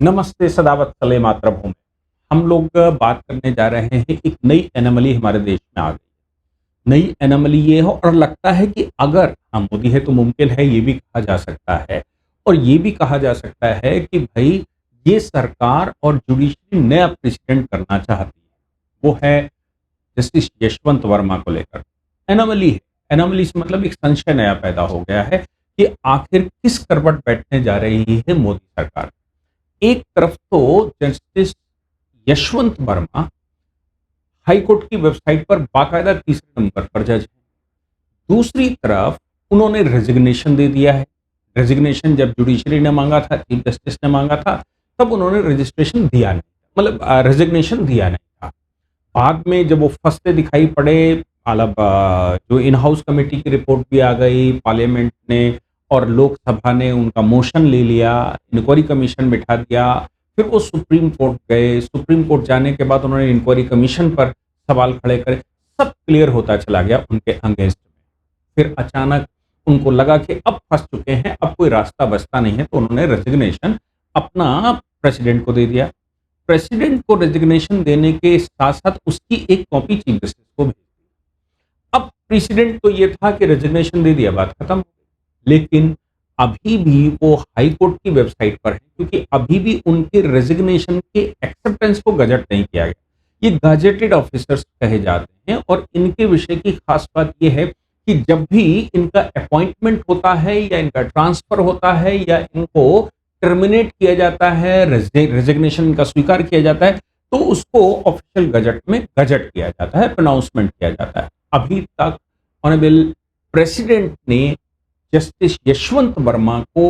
नमस्ते सदावत सले मातृभूमि। हम लोग बात करने जा रहे हैं एक नई एनोमली हमारे देश में आ गई। नई एनोमली ये हो और लगता है कि अगर हम मोदी है तो मुमकिन है, ये भी कहा जा सकता है। और ये भी कहा जा सकता है कि भाई ये सरकार और जुडिशरी नया प्रेसिडेंट करना चाहती है। वो है जस्टिस यशवंत वर्मा को लेकर एनोमली है। एनोमली से मतलब एक संशय नया पैदा हो गया है कि आखिर किस करवट बैठने जा रही है मोदी सरकार। एक तरफ तो जस्टिस यशवंत वर्मा हाईकोर्ट की वेबसाइट पर बाकायदा तीसरे नंबर पर जज है। दूसरी तरफ उन्होंने रेजिग्नेशन दे दिया है। रेजिग्नेशन जब जुडिशरी ने मांगा था, चीफ जस्टिस ने मांगा था, तब उन्होंने रजिस्ट्रेशन दिया नहीं, मतलब रेजिग्नेशन दिया नहीं था। बाद में जब वो फंसते दिखाई पड़े, मतलब जो इन हाउस कमेटी की रिपोर्ट भी आ गई, पार्लियामेंट ने और लोकसभा ने उनका मोशन ले लिया, इंक्वायरी कमीशन बिठा दिया। फिर वो सुप्रीम कोर्ट गए। सुप्रीम कोर्ट जाने के बाद उन्होंने इंक्वायरी कमीशन पर सवाल खड़े करे। सब क्लियर होता चला गया उनके अगेंस्ट में। फिर अचानक उनको लगा कि अब फंस चुके हैं, अब कोई रास्ता बचता नहीं है, तो उन्होंने रेजिग्नेशन अपना प्रेसिडेंट को दे दिया। प्रेसिडेंट को रेजिग्नेशन देने के साथ साथ उसकी एक कॉपी चीफ जस्टिस को भेज दी। अब प्रेसिडेंट तो ये था कि रेजिग्नेशन दे दिया, बात खत्म। लेकिन अभी भी वो हाई कोर्ट की वेबसाइट पर है, क्योंकि अभी भी उनके रेजिग्नेशन के एक्सेप्टेंस को गजट नहीं किया गया। ये गजेटेड ऑफिसर्स कहे जाते हैं और इनके विषय की खास बात यह है कि जब भी इनका अपॉइंटमेंट होता है या इनका ट्रांसफर होता है या इनको टर्मिनेट किया जाता है, रेजिग्नेशन इनका स्वीकार किया जाता है, तो उसको ऑफिशियल गजट में गजट किया जाता है, अनाउंसमेंट किया जाता है। अभी तक ऑनरेबल प्रेसिडेंट ने जस्टिस यशवंत वर्मा को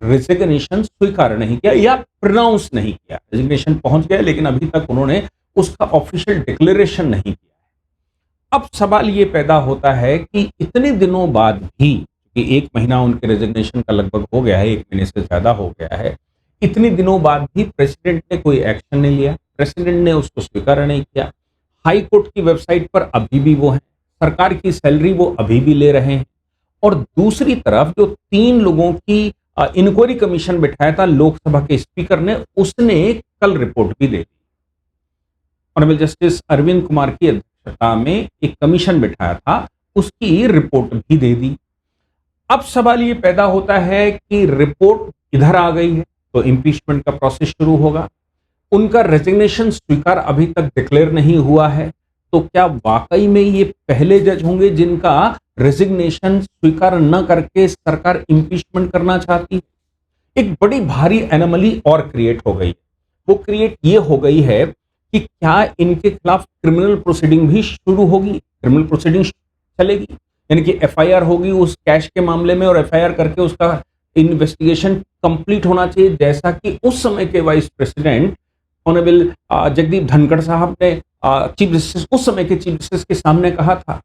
रेजिग्नेशन स्वीकार नहीं किया या प्रोनाउंस नहीं किया। रेजिग्नेशन पहुंच गया लेकिन अभी तक उन्होंने उसका ऑफिशियल डिक्लेरेशन नहीं किया है। अब सवाल ये पैदा होता है कि इतने दिनों बाद भी, कि एक महीना उनके रेजिग्नेशन का लगभग हो गया है, एक महीने से ज्यादा हो गया है, इतने दिनों बाद भी प्रेसिडेंट ने कोई एक्शन नहीं लिया, प्रेसिडेंट ने उसको स्वीकार नहीं किया। हाई कोर्ट की वेबसाइट पर अभी भी वो है, सरकार की सैलरी वो अभी भी ले रहे हैं। और दूसरी तरफ जो 3 लोगों की इंक्वायरी कमीशन बिठाया था लोकसभा के स्पीकर ने, उसने कल रिपोर्ट भी दे दी। ऑनरेबल जस्टिस अरविंद कुमार की अध्यक्षता में एक कमीशन बिठाया था, उसकी रिपोर्ट भी दे दी। अब सवाल ये पैदा होता है कि रिपोर्ट इधर आ गई है तो इंपीचमेंट का प्रोसेस शुरू होगा। उनका रेजिग्नेशन स्वीकार अभी तक डिक्लेयर नहीं हुआ है, तो क्या वाकई में ये पहले जज होंगे जिनका रेजिग्नेशन स्वीकार न करके सरकार इंपीचमेंट करना चाहती है? एक बड़ी भारी एनोमली और क्रिएट हो गई। वो क्रिएट ये हो गई है कि क्या इनके खिलाफ क्रिमिनल प्रोसीडिंग भी शुरू होगी, क्रिमिनल प्रोसीडिंग चलेगी, यानी कि एफआईआर होगी उस कैश के मामले में और एफआईआर करके उसका इन्वेस्टिगेशन कंप्लीट होना चाहिए, जैसा कि उस समय के vice president honourable Jagdeep Dhankhar साहब ने चीफ जस्टिस, उस समय के चीफ जस्टिस के सामने कहा था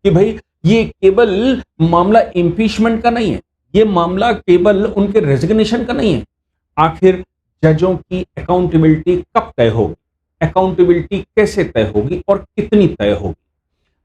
कि भाई ये केवल मामला इंपीचमेंट का नहीं है, ये मामला केवल उनके रेजिग्नेशन का नहीं है। आखिर जजों की अकाउंटेबिलिटी कब तय होगी, अकाउंटेबिलिटी कैसे तय होगी और कितनी तय होगी?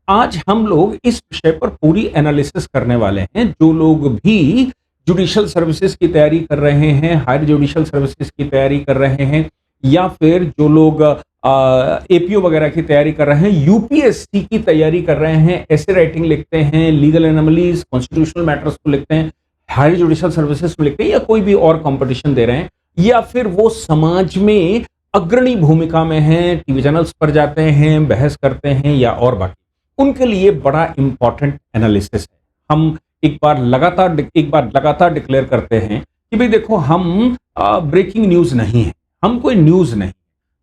आज हम लोग इस विषय पर पूरी एनालिसिस करने वाले हैं। जो लोग भी जुडिशियल सर्विसेज की तैयारी कर रहे हैं, हायर जुडिशियल सर्विसेज की तैयारी कर रहे हैं, या फिर जो लोग एपीओ वगैरह की तैयारी कर रहे हैं, यूपीएससी की तैयारी कर रहे हैं, ऐसे राइटिंग लिखते हैं, लीगल एनोमलीज, कॉन्स्टिट्यूशनल मैटर्स को लिखते हैं, हायर जुडिशियल सर्विसेज में लिखते हैं, या कोई भी और कंपटीशन दे रहे हैं, या फिर वो समाज में अग्रणी भूमिका में हैं, टीवी चैनल्स पर जाते हैं, बहस करते हैं, या और बाकी, उनके लिए बड़ा इंपॉर्टेंट एनालिसिस है। हम एक बार लगातार डिक्लेयर करते हैं कि भाई देखो, हम ब्रेकिंग न्यूज नहीं है, हम कोई न्यूज नहीं,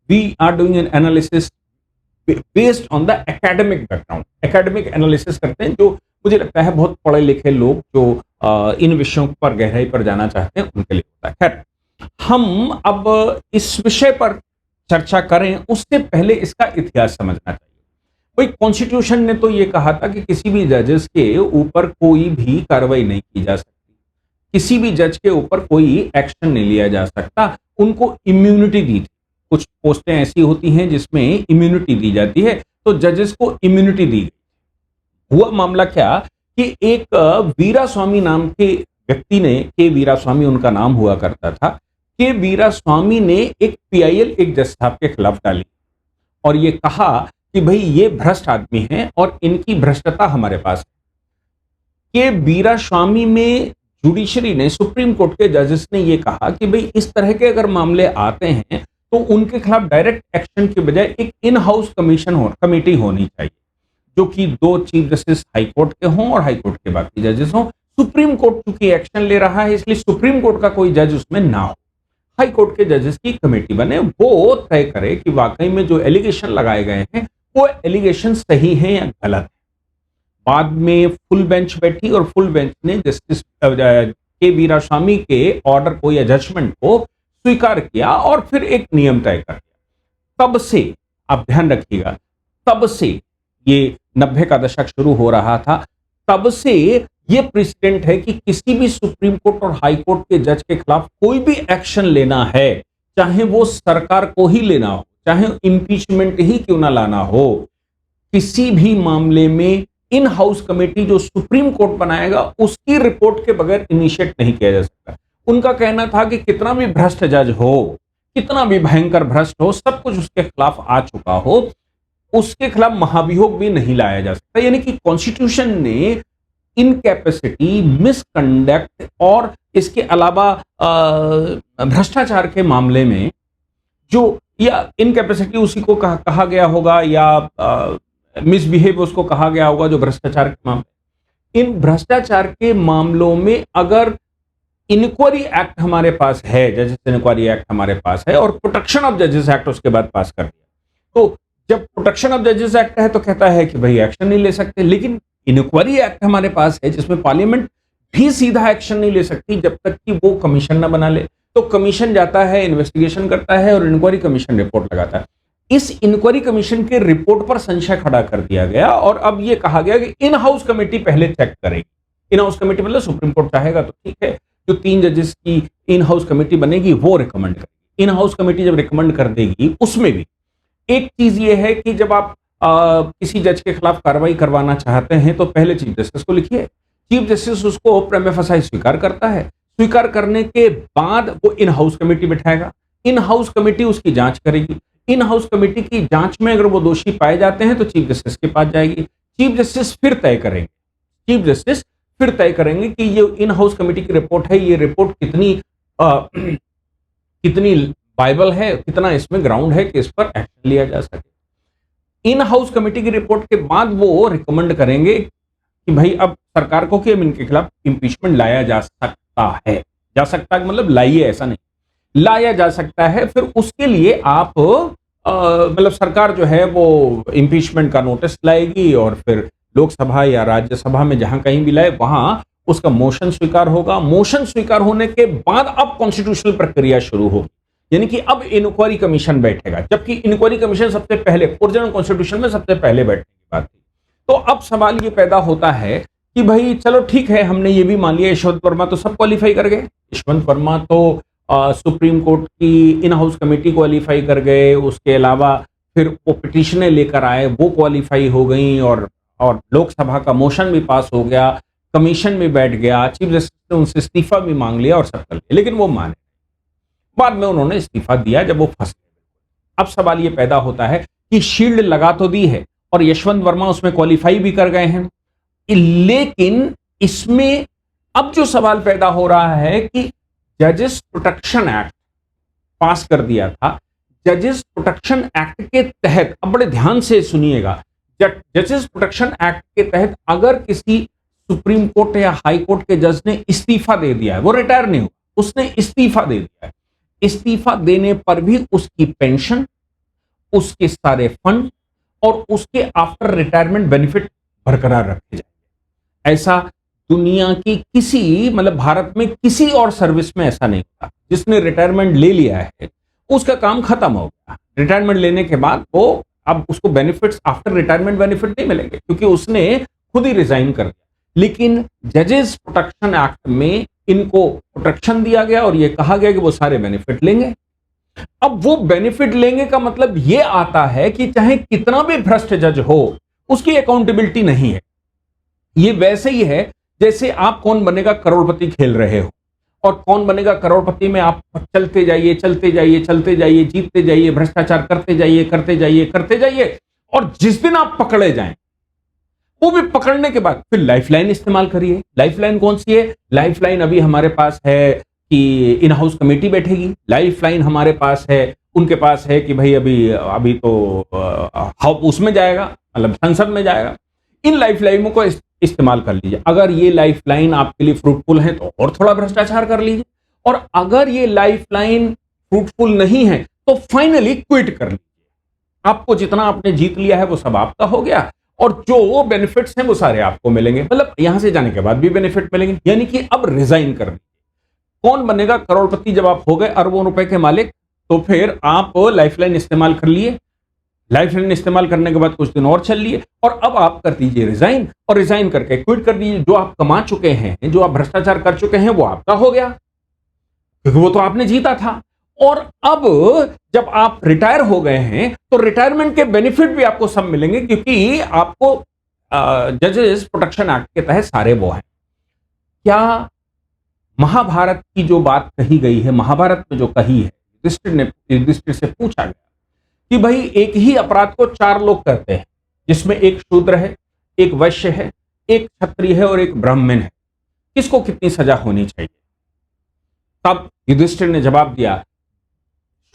we are doing an analysis based on the academic background. Academic analysis करते हैं, जो मुझे लगता है बहुत पढ़े लिखे लोग जो इन विषयों पर गहराई पर जाना चाहते हैं उनके लिए होता है। खैर, हम अब इस विषय पर चर्चा करें उससे पहले इसका इतिहास समझना चाहिए। भाई कॉन्स्टिट्यूशन ने तो ये कहा था कि किसी भी जजेस के ऊपर कोई भी कार्रवाई नहीं की जा सकती, किसी भी जज के ऊपर कोई एक्शन नहीं लिया जा सकता, उनको इम्यूनिटी दी थी। कुछ पोस्टें ऐसी होती हैं जिसमें इम्यूनिटी दी जाती है, तो जजेस को इम्यूनिटी दी गई। हुआ मामला क्या कि एक वीरा स्वामी नाम के व्यक्ति ने, के वीरा स्वामी उनका नाम हुआ करता था, के वीरास्वामी ने एक पीआईएल एक जज साहब के खिलाफ डाली और ये कहा कि भाई ये भ्रष्ट आदमी हैं और इनकी भ्रष्टता हमारे पास है। के वीरास्वामी में जुडिशरी ने, सुप्रीम कोर्ट के जजेस ने ये कहा कि भाई इस तरह के अगर मामले आते हैं तो उनके खिलाफ डायरेक्ट एक्शन के बजाय एक इन हाउस कमेटी होनी चाहिए, जो कि 2 चीफ जस्टिस हाई कोर्ट के हों और हाई कोर्ट के बाकी जजेस हों। सुप्रीम कोर्ट चूंकि एक्शन ले रहा है इसलिए सुप्रीम कोर्ट का कोई जज उसमें ना हो, हाई कोर्ट के जजेस की कमेटी बने, वो तय करे कि वाकई में जो एलिगेशन लगाए गए हैं वो एलिगेशन सही है या गलत है। बाद में फुल बेंच बैठी और फुल बेंच ने जस्टिस के वीरास्वामी के ऑर्डर को या जजमेंट को स्वीकार किया और फिर एक नियम तय कर दिया। तब से आप ध्यान रखिएगा, तब से ये 90 का दशक शुरू हो रहा था, तब से ये प्रेसिडेंट है कि किसी भी सुप्रीम कोर्ट और हाई कोर्ट के जज के खिलाफ कोई भी एक्शन लेना है, चाहे वो सरकार को ही लेना हो, चाहे इम्पीचमेंट ही क्यों ना लाना हो, किसी भी मामले में इन हाउस कमेटी जो सुप्रीम कोर्ट बनाएगा उसकी रिपोर्ट के बगैर इनिशिएट नहीं किया जा सकता। उनका कहना था कि कितना भी भ्रष्ट जज हो, कितना भी भयंकर भ्रष्ट हो, सब कुछ उसके खिलाफ आ चुका हो, उसके खिलाफ महाभियोग भी नहीं लाया जा सकता। यानी कि कॉन्स्टिट्यूशन ने इनकैपेसिटी, मिसकंडक्ट और इसके अलावा भ्रष्टाचार के मामले में जो, या इनकैपेसिटी उसी को कहा गया होगा या मिसबिहेव उसको कहा गया होगा जो भ्रष्टाचार के मामले, इन भ्रष्टाचार के मामलों में अगर इंक्वायरी एक्ट हमारे पास है, जजेस इंक्वायरी एक्ट हमारे पास है और प्रोटेक्शन ऑफ जजेस एक्ट उसके बाद पास कर दिया, तो जब प्रोटेक्शन ऑफ जजेस एक्ट है तो कहता है कि भाई एक्शन नहीं ले सकते, लेकिन इंक्वायरी एक्ट हमारे पास है जिसमें पार्लियामेंट भी सीधा एक्शन नहीं ले सकती जब तक कि वो कमीशन ना बना ले। तो कमीशन जाता है, इन्वेस्टिगेशन करता है और इंक्वायरी कमीशन रिपोर्ट लगाता है। इस इंक्वायरी कमीशन के रिपोर्ट पर संशय खड़ा कर दिया गया और अब यह कहा गया कि इन हाउस कमेटी पहले चेक करेगी। इन हाउस कमेटी मतलब सुप्रीम कोर्ट चाहेगा तो ठीक है, जो 3 जजेस की इन हाउस कमेटी बनेगी वो रिकमेंड करेगी। इन हाउस कमेटी जब रिकमेंड कर देगी, उसमें भी एक चीज ये है कि जब आप किसी जज के खिलाफ कार्रवाई करवाना चाहते हैं तो पहले चीफ जस्टिस को लिखिए, चीफ जस्टिस उसको प्रीमा फेसाई स्वीकार करता है, स्वीकार करने के बाद वो इन हाउस कमेटी बिठाएगा, इन हाउस कमेटी उसकी जांच करेगी, इन हाउस कमेटी की जांच में अगर वो दोषी पाए जाते हैं तो चीफ जस्टिस के पास जाएगी, चीफ जस्टिस फिर तय करेंगे, चीफ जस्टिस फिर तय करेंगे कि ये इन हाउस कमेटी की रिपोर्ट है, ये रिपोर्ट कितनी बाइबल है, कितना इसमें ग्राउंड है कि इस पर एक्शन लिया जा सके। इन हाउस कमेटी की रिपोर्ट के बाद वो रिकमेंड करेंगे कि भाई अब सरकार को कि इनके खिलाफ इंपीचमेंट लाया जा सकता है, जा सकता है मतलब लाइए ऐसा नहीं, लाया जा सकता है। फिर उसके लिए आप मतलब सरकार जो है वो इंपीचमेंट का नोटिस लाएगी और फिर लोकसभा या राज्यसभा में जहां कहीं भी लाए वहां उसका मोशन स्वीकार होगा। मोशन स्वीकार होने के बाद अब कॉन्स्टिट्यूशनल प्रक्रिया शुरू होगी, यानी कि अब इंक्वायरी कमीशन बैठेगा, जबकि इंक्वायरी कमीशन सबसे पहले ओरिजिनल कॉन्स्टिट्यूशन में सबसे पहले बैठने की बात थी। तो अब सवाल ये पैदा होता है कि भाई चलो ठीक है, हमने ये भी मान लिया यशवंत वर्मा तो सब क्वालिफाई कर गए, यशवंत वर्मा तो सुप्रीम कोर्ट की इन हाउस कमेटी क्वालिफाई कर गए, उसके अलावा फिर वो पिटीशनें लेकर आए वो क्वालिफाई हो गई और लोकसभा का मोशन भी पास हो गया, कमीशन भी बैठ गया, चीफ जस्टिस ने उनसे इस्तीफा भी मांग लिया और सब कर लिया, लेकिन वो माने, बाद में उन्होंने इस्तीफा दिया जब वो फंस गए। अब सवाल ये पैदा होता है कि शील्ड लगा तो दी है और यशवंत वर्मा उसमें क्वालिफाई भी कर गए हैं, लेकिन इसमें अब जो सवाल पैदा हो रहा है कि जजेस प्रोटेक्शन एक्ट पास कर दिया था, जजेस प्रोटेक्शन एक्ट के तहत, अब बड़े ध्यान से सुनिएगा, जजेस प्रोटेक्शन एक्ट के तहत अगर किसी सुप्रीम कोर्ट या हाई कोर्ट के जज ने इस्तीफा दे दिया है, वो रिटायर नहीं हुआ, उसने इस्तीफा दे दिया है, इस्तीफा देने पर भी उसकी पेंशन, उसके सारे फंड और उसके आफ्टर रिटायरमेंट बेनिफिट बरकरार रखे जाएंगे। ऐसा दुनिया की किसी, मतलब भारत में किसी और सर्विस में ऐसा नहीं होता। जिसने रिटायरमेंट ले लिया है उसका काम खत्म हो गया, रिटायरमेंट लेने के बाद वो अब उसको बेनिफिट्स, आफ्टर रिटायरमेंट बेनिफिट नहीं मिलेंगे क्योंकि उसने खुद ही रिजाइन कर दिया। लेकिन जजेस प्रोटेक्शन एक्ट में इनको प्रोटेक्शन दिया गया और ये कहा गया कि वो सारे बेनिफिट लेंगे। अब वो बेनिफिट लेंगे का मतलब ये आता है कि चाहे कितना भी भ्रष्ट जज हो उसकी अकाउंटेबिलिटी नहीं है। ये वैसे ही है जैसे आप कौन बनेगा करोड़पति खेल रहे हो और कौन बनेगा करोड़पति में आप चलते जाइए, चलते जाइए, चलते जाइए, जीतते जाइए, भ्रष्टाचार करते जाइए, करते जाइए, करते जाइए, और जिस दिन आप पकड़े जाएं, वो भी पकड़ने के बाद फिर लाइफलाइन इस्तेमाल करिए। लाइफलाइन कौन सी है? लाइफलाइन अभी हमारे पास है कि इन हाउस कमेटी बैठेगी, लाइफलाइन हमारे पास है, उनके पास है कि भाई अभी अभी तो उसमें जाएगा, मतलब संसद में जाएगा। इन लाइफलाइनों को इस्तेमाल कर लीजिए। अगर ये लाइफलाइन आपके लिए फ्रूटफुल है तो और थोड़ा भ्रष्टाचार कर लीजिए, और अगर ये लाइफलाइन फ्रूटफुल नहीं है तो फाइनली क्विट कर लीजिए। आपको जितना आपने जीत लिया है वो सब आपका हो गया, और जो बेनिफिट्स हैं वो सारे आपको मिलेंगे, मतलब यहां से जाने के बाद भी बेनिफिट मिलेंगे, यानी कि अब रिजाइन कर दीजिए। कौन बनेगा करोड़पति? जब आप हो गए अरबों रुपए के मालिक, तो फिर आप लाइफलाइन इस्तेमाल कर लिए, लाइफलाइन इस्तेमाल करने के बाद कुछ दिन और चल लिए, और अब आप कर दीजिए रिजाइन, और रिजाइन करके क्विट कर दीजिए। जो आप कमा चुके हैं, जो आप भ्रष्टाचार कर चुके हैं, वो आपका हो गया, क्योंकि वो तो आपने जीता था। और अब जब आप रिटायर हो गए हैं तो रिटायरमेंट के बेनिफिट भी आपको सब मिलेंगे, क्योंकि आपको जजेस प्रोटेक्शन एक्ट के तहत सारे वो हैं। क्या महाभारत की जो बात कही गई है, महाभारत में जो कही है, युधिष्ठिर से पूछा गया कि भाई एक ही अपराध को 4 लोग करते हैं, जिसमें एक शूद्र है, एक वैश्य है, एक क्षत्रिय है और एक ब्राह्मण है, किसको कितनी सजा होनी चाहिए? तब युधिष्ठिर ने जवाब दिया,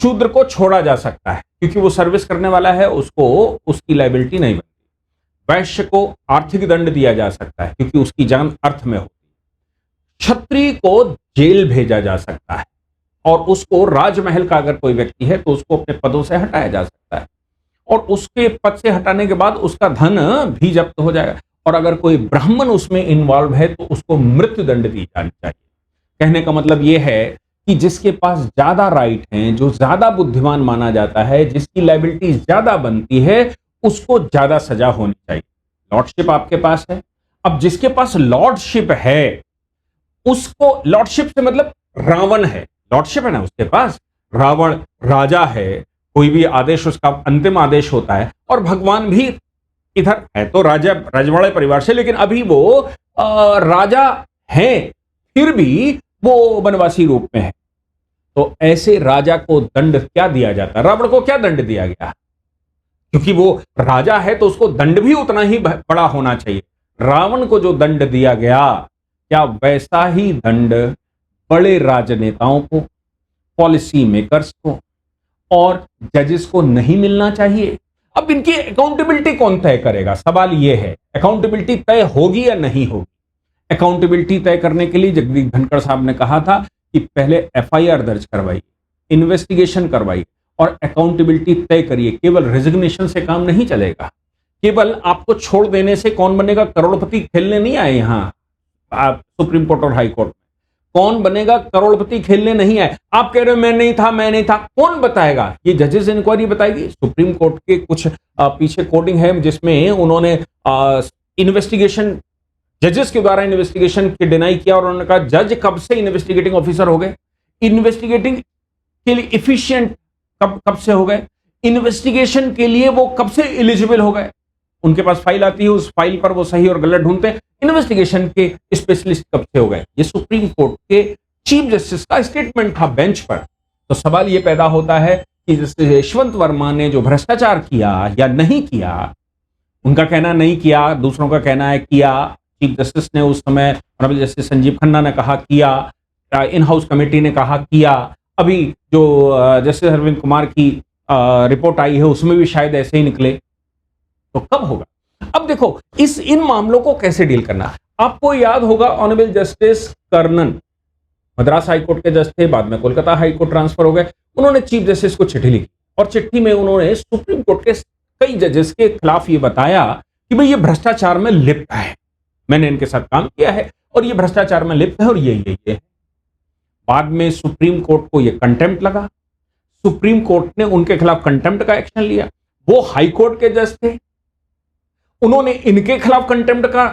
शूद्र को छोड़ा जा सकता है क्योंकि वो सर्विस करने वाला है, उसको उसकी लायबिलिटी नहीं बनती। वैश्य को आर्थिक दंड दिया जा सकता है क्योंकि उसकी जान अर्थ में होती है। क्षत्रिय को जेल भेजा जा सकता है, और उसको राजमहल का अगर कोई व्यक्ति है तो उसको अपने पदों से हटाया जा सकता है, और उसके पद से हटाने के बाद उसका धन भी जब्त हो जाएगा। और अगर कोई ब्राह्मण उसमें इन्वॉल्व है तो उसको मृत्यु दंड दी जानी चाहिए। कहने का मतलब यह है कि जिसके पास ज्यादा राइट हैं, जो ज्यादा बुद्धिमान माना जाता है, जिसकी लायबिलिटी ज्यादा बनती है, उसको ज्यादा सजा होनी चाहिए। लॉर्डशिप आपके पास है, अब जिसके पास लॉर्डशिप है उसको, लॉर्डशिप से मतलब रावण है, लॉर्डशिप है ना उसके पास, रावण राजा है, कोई भी आदेश उसका अंतिम आदेश होता है, और भगवान भी इधर है तो राजा, रजवाड़े परिवार से, लेकिन अभी वो राजा है, फिर भी वो वनवासी रूप में है। तो ऐसे राजा को दंड क्या दिया जाता है? रावण को क्या दंड दिया गया? क्योंकि वो राजा है तो उसको दंड भी उतना ही बड़ा होना चाहिए। रावण को जो दंड दिया गया, क्या वैसा ही दंड बड़े राजनेताओं को, पॉलिसी मेकर्स को और जजेस को नहीं मिलना चाहिए? अब इनकी अकाउंटेबिलिटी कौन तय करेगा? सवाल यह है, अकाउंटेबिलिटी तय होगी या नहीं होगी? अकाउंटेबिलिटी तय करने के लिए जगदीप धनखड़ साहब ने कहा था कि पहले एफआईआर दर्ज करवाइए, इन्वेस्टिगेशन करवाइए और अकाउंटेबिलिटी तय करिए। केवल रेजिग्नेशन से काम नहीं चलेगा, केवल आपको छोड़ देने से कौन बनेगा करोड़पति खेलने नहीं आए यहां आप सुप्रीम कोर्ट और हाई कोर्ट में। कौन बनेगा करोड़पति खेलने नहीं आए। आप कह रहे हो मैं नहीं था, मैं नहीं था, कौन बताएगा? ये जजेस इंक्वायरी बताएगी। सुप्रीम कोर्ट के कुछ पीछे कोडिंग है जिसमें उन्होंने इन्वेस्टिगेशन, जजेस के द्वारा इन्वेस्टिगेशन की डिनाई किया, और उन्होंने कहा जज कब से इन्वेस्टिगेटिंग ऑफिसर हो गए? इन्वेस्टिगेटिंग के लिए इफिशिएंट कब से हो गए? इन्वेस्टिगेशन के लिए वो कब से एलिजिबल हो गए? उनके पास फाइल आती है, उस फाइल पर वो सही और गलत ढूंढते हैं। इन्वेस्टिगेशन के स्पेशलिस्ट कब से हो गए? ये सुप्रीम कोर्ट के चीफ जस्टिस का स्टेटमेंट था बेंच पर। तो सवाल ये पैदा होता है कि जैसे यशवंत वर्मा ने जो भ्रष्टाचार किया या नहीं किया, उनका कहना नहीं किया, दूसरों का कहना है किया। चीफ जस्टिस ने उस समय, ऑनरेबल जस्टिस संजीव खन्ना ने कहा किया, इन हाउस कमेटी ने कहा किया, अभी जो जस्टिस अरविंद कुमार की रिपोर्ट आई है उसमें भी शायद ऐसे ही निकले। तो कब होगा? अब देखो इन मामलों को कैसे डील करना। आपको याद होगा honourable justice Karnan Madras high court के जज थे, बाद में कोलकाता हाईकोर्ट ट्रांसफर हो गए। उन्होंने चीफ जस्टिस को चिट्ठी लिखी, और चिट्ठी में उन्होंने सुप्रीम कोर्ट के कई जजेस के खिलाफ ये बताया कि भाई ये भ्रष्टाचार में लिप्त है, मैंने इनके साथ काम किया है और ये भ्रष्टाचार में लिप्त है, और ये है। बाद में सुप्रीम कोर्ट को ये कंटेम्प्ट लगा, सुप्रीम कोर्ट ने उनके खिलाफ कंटेम्प्ट का एक्शन लिया। वो हाई कोर्ट के जज थे, उन्होंने इनके खिलाफ कंटेम्प्ट का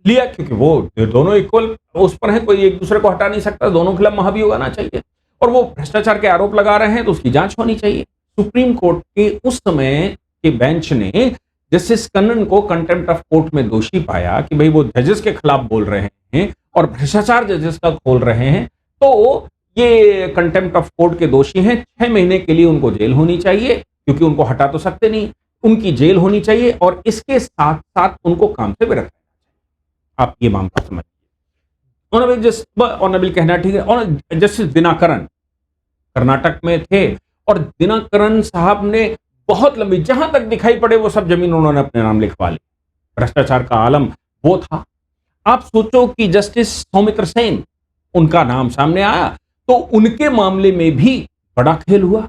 लिया, क्योंकि वो दोनों इक्वल उस पर है, कोई एक दूसरे को हटा नहीं सकता, दोनों के खिलाफ महाभियोग आना चाहिए, और वो भ्रष्टाचार के आरोप लगा रहे हैं तो उसकी जांच होनी चाहिए। सुप्रीम कोर्ट के उस समय के बेंच ने जस्टिस कन्नन को कंटेम्प्ट ऑफ कोर्ट में दोषी पाया कि भाई वो जजेस के खिलाफ बोल रहे हैं और भ्रष्टाचार जजेस का खोल रहे हैं, तो ये कंटेम्प्ट ऑफ कोर्ट के दोषी हैं, 6 महीने के लिए उनको जेल होनी चाहिए, क्योंकि उनको हटा तो सकते नहीं, उनकी जेल होनी चाहिए और इसके साथ साथ उनको काम से भी रखना चाहिए। आप ये मामला समझिए। ऑनरेबल कहना ठीक है। और जस्टिस दिनाकरन कर्नाटक में थे और दिनाकरन साहब ने बहुत लंबी, जहां तक दिखाई पड़े वो सब जमीन उन्होंने अपने नाम लिखवा ली। भ्रष्टाचार का आलम वो था। आप सोचो कि जस्टिस सौमित्र सेन, उनका नाम सामने आया तो उनके मामले में भी बड़ा खेल हुआ।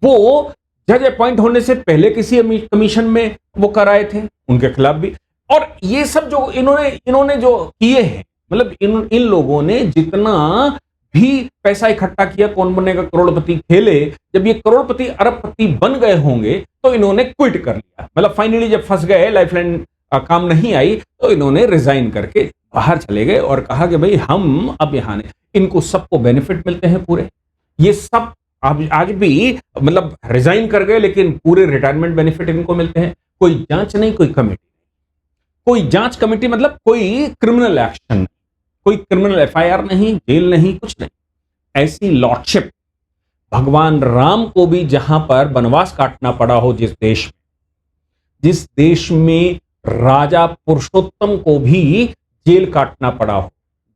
वो जज अपॉइंट होने से पहले किसी कमीशन में वो कराए थे, उनके खिलाफ भी। और ये सब जो इन्होंने जो किए हैं, मतलब इन लोगों ने जितना भी पैसा इकट्ठा किया, कौन बनेगा करोड़पति खेले, जब ये करोड़पति अरबपति बन गए होंगे तो इन्होंने क्विट कर लिया। मतलब फाइनली जब फंस गए, लाइफलाइन काम नहीं आई, तो इन्होंने रिजाइन करके बाहर चले गए और कहा कि भाई हम अब यहां नहीं। इनको सबको बेनिफिट मिलते हैं पूरे, ये सब आज भी मतलब रिजाइन कर गए लेकिन पूरे रिटायरमेंट बेनिफिट इनको मिलते हैं। कोई जांच नहीं, कोई कमेटी, कोई जांच कमेटी मतलब कोई क्रिमिनल एक्शन नहीं, कोई क्रिमिनल एफआईआर नहीं, जेल नहीं, कुछ नहीं। ऐसी लॉर्डशिप भगवान राम को भी जहां पर वनवास काटना पड़ा हो, जिस देश में राजा पुरुषोत्तम को भी जेल काटना पड़ा हो,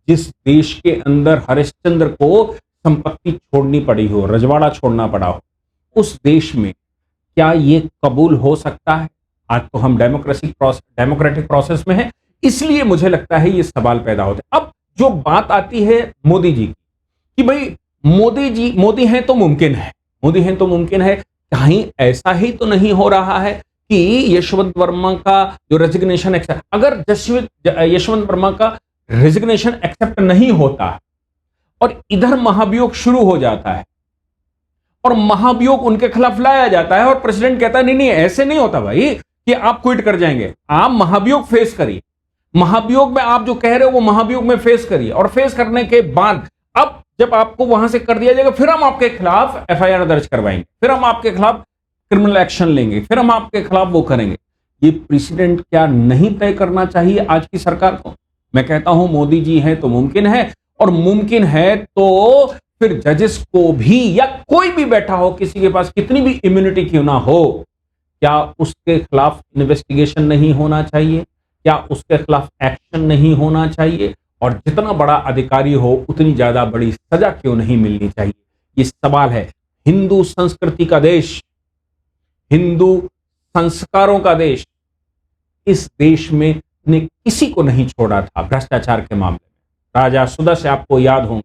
जिस देश के अंदर हरिश्चंद्र को संपत्ति छोड़नी पड़ी हो, रजवाड़ा छोड़ना पड़ा हो, उस देश में क्या ये कबूल हो सकता है? आज तो हम डेमोक्रेटिक प्रोसेस में है, इसलिए मुझे लगता है ये सवाल पैदा होते हैं। अब जो बात आती है मोदी जी की, कि भाई मोदी हैं तो मुमकिन है, मोदी हैं तो मुमकिन है, कहीं ऐसा ही तो नहीं हो रहा है कि यशवंत वर्मा का जो रेजिग्नेशन एक्सेप्ट, अगर यशवंत वर्मा का रेजिग्नेशन एक्सेप्ट नहीं होता है और इधर महाभियोग शुरू हो जाता है और महाभियोग उनके खिलाफ लाया जाता है और प्रेसिडेंट कहता है नहीं नहीं ऐसे नहीं होता भाई कि आप क्विट कर जाएंगे, आप महाभियोग फेस करिए, महाभियोग में आप जो कह रहे हो वो महाभियोग में फेस करिए, और फेस करने के बाद अब जब आपको वहां से कर दिया जाएगा फिर हम आपके खिलाफ एफआईआर दर्ज करवाएंगे, फिर हम आपके खिलाफ क्रिमिनल एक्शन लेंगे, फिर हम आपके खिलाफ वो करेंगे। ये प्रेसिडेंट क्या नहीं तय करना चाहिए आज की सरकार को? मैं कहता हूं मोदी जी हैं तो मुमकिन है, और मुमकिन है तो फिर जजेस को भी, या कोई भी बैठा हो, किसी के पास कितनी भी इम्यूनिटी क्यों ना हो, क्या उसके खिलाफ इन्वेस्टिगेशन नहीं होना चाहिए? क्या उसके खिलाफ एक्शन नहीं होना चाहिए? और जितना बड़ा अधिकारी हो उतनी ज्यादा बड़ी सजा क्यों नहीं मिलनी चाहिए? ये सवाल है। हिंदू संस्कृति का देश, हिंदू संस्कारों का देश, इस देश में ने किसी को नहीं छोड़ा था भ्रष्टाचार के मामले में। राजा सुदर्शन आपको याद होंगे,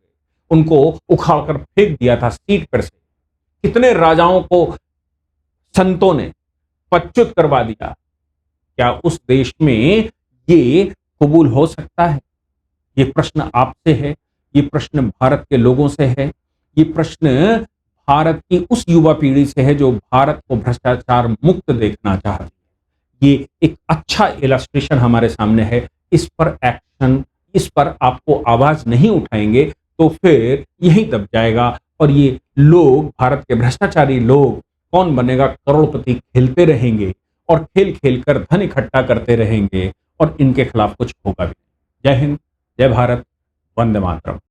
उनको उखाड़कर फेंक दिया था सीट पर से। कितने राजाओं को संतों ने पच्युत करवा दिया। क्या उस देश में ये कबूल हो सकता है? ये प्रश्न आपसे है, ये प्रश्न भारत के लोगों से है, ये प्रश्न भारत की उस युवा पीढ़ी से है जो भारत को भ्रष्टाचार मुक्त देखना चाहती है। ये एक अच्छा इलस्ट्रेशन हमारे सामने है। इस पर एक्शन, इस पर आपको आवाज नहीं उठाएंगे तो फिर यही दब जाएगा और ये लोग, भारत के भ्रष्टाचारी लोग, कौन बनेगा करोड़पति खेलते रहेंगे और खेल खेल कर धन इकट्ठा करते रहेंगे और इनके खिलाफ कुछ होगा भी। जय हिंद, जय भारत, वंदे मातरम।